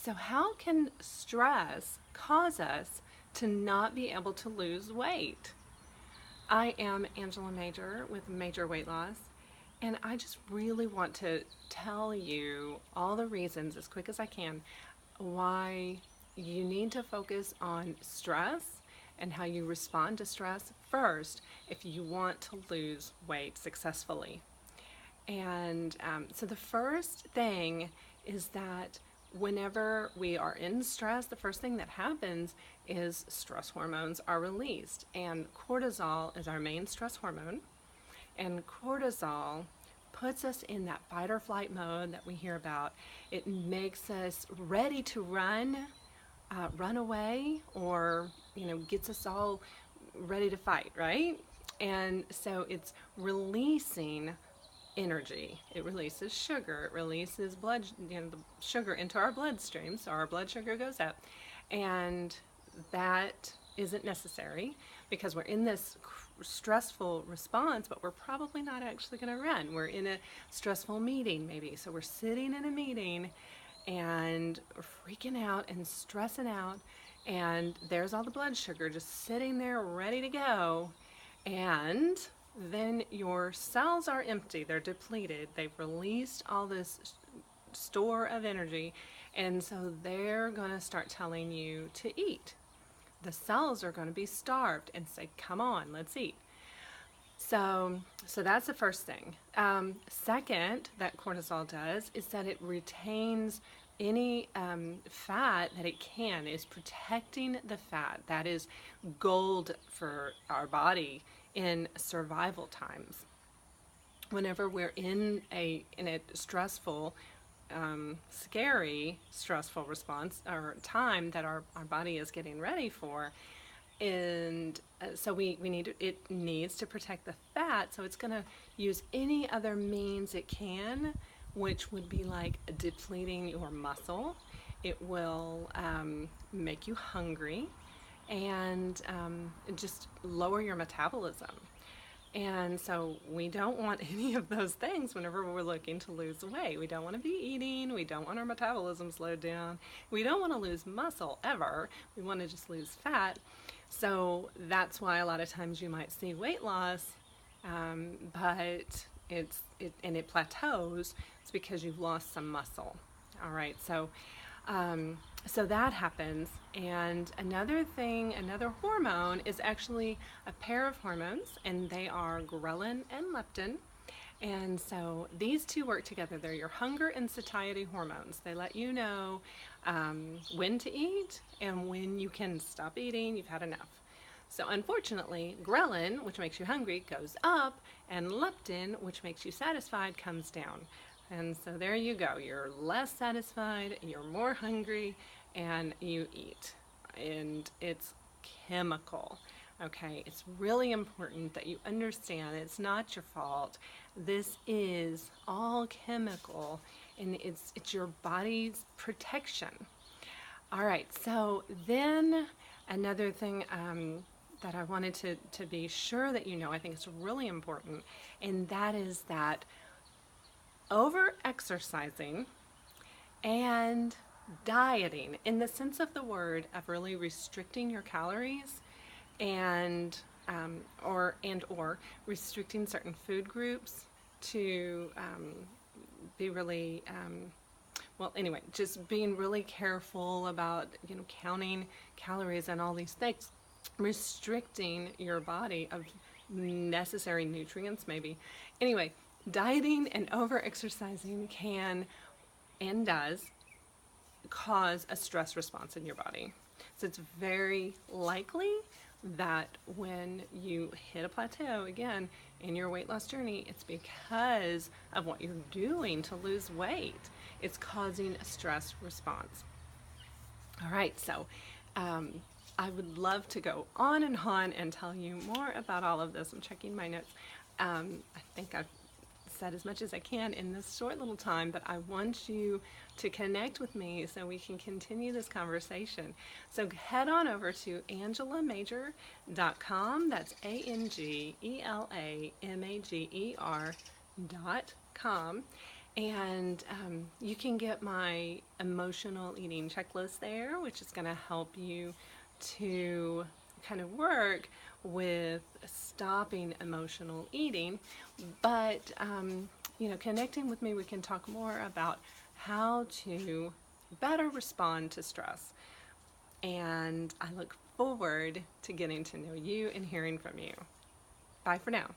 So how can stress cause us to not be able to lose weight? I am Angela Major with Major Weight Loss, and I just really want to tell you all the reasons as quick as I can why you need to focus on stress and how you respond to stress first if you want to lose weight successfully. And so the first thing is that whenever we are in stress, the first thing that happens is stress hormones are released. And cortisol is our main stress hormone. And cortisol puts us in that fight or flight mode that we hear about. It makes us ready to run away, or gets us all ready to fight, right? And so it's releasing energy. It releases sugar. It releases the sugar into our bloodstream, so our blood sugar goes up, and that isn't necessary because we're in this stressful response, but we're probably not actually going to run. We're in a stressful meeting, maybe. So we're sitting in a meeting and freaking out and stressing out, and there's all the blood sugar just sitting there ready to go, and then your cells are empty, they're depleted, they've released all this store of energy, and so they're going to start telling you to eat. The cells are going to be starved and say, come on, let's eat. So that's the first thing. Second, that cortisol does is that it retains any fat that it can, is protecting the fat. That is gold for our body in survival times. Whenever we're in a stressful, scary, stressful response or time that our body is getting ready for, and so it needs to protect the fat, so it's going to use any other means it can, which would be like depleting your muscle. It will make you hungry, and just lower your metabolism. And so we don't want any of those things whenever we're looking to lose weight. We don't want to be eating. We don't want our metabolism slowed down. We don't want to lose muscle ever. We want to just lose fat. So that's why a lot of times you might see weight loss, but it plateaus. It's because you've lost some muscle. All right, so that happens. And another hormone is actually a pair of hormones, and they are ghrelin and leptin. And so these two work together. They're your hunger and satiety hormones. They let you know when to eat and when you can stop eating, you've had enough. So unfortunately, ghrelin, which makes you hungry, goes up, and leptin, which makes you satisfied, comes down. And so there you go. You're less satisfied, you're more hungry, and you eat. And it's chemical. Okay, it's really important that you understand it's not your fault. This is all chemical, and it's your body's protection. All right, so then another thing that I wanted to be sure that you know, I think it's really important, and that is that over exercising and dieting, in the sense of the word of really restricting your calories, and or restricting certain food groups to be really just being really careful about counting calories and all these things, restricting your body of necessary nutrients maybe. Anyway, dieting and over exercising can and does cause a stress response in your body. So it's very likely that when you hit a plateau again in your weight loss journey, it's because of what you're doing to lose weight. It's causing a stress response. All right, so I would love to go on and tell you more about all of this. I'm checking my notes. I think I've said as much as I can in this short little time, but I want you to connect with me so we can continue this conversation. So head on over to angelamajor.com. That's ANGELAMAGER.com. And you can get my emotional eating checklist there, which is going to help you to kind of work with stopping emotional eating. But, connecting with me, we can talk more about how to better respond to stress. And I look forward to getting to know you and hearing from you. Bye for now.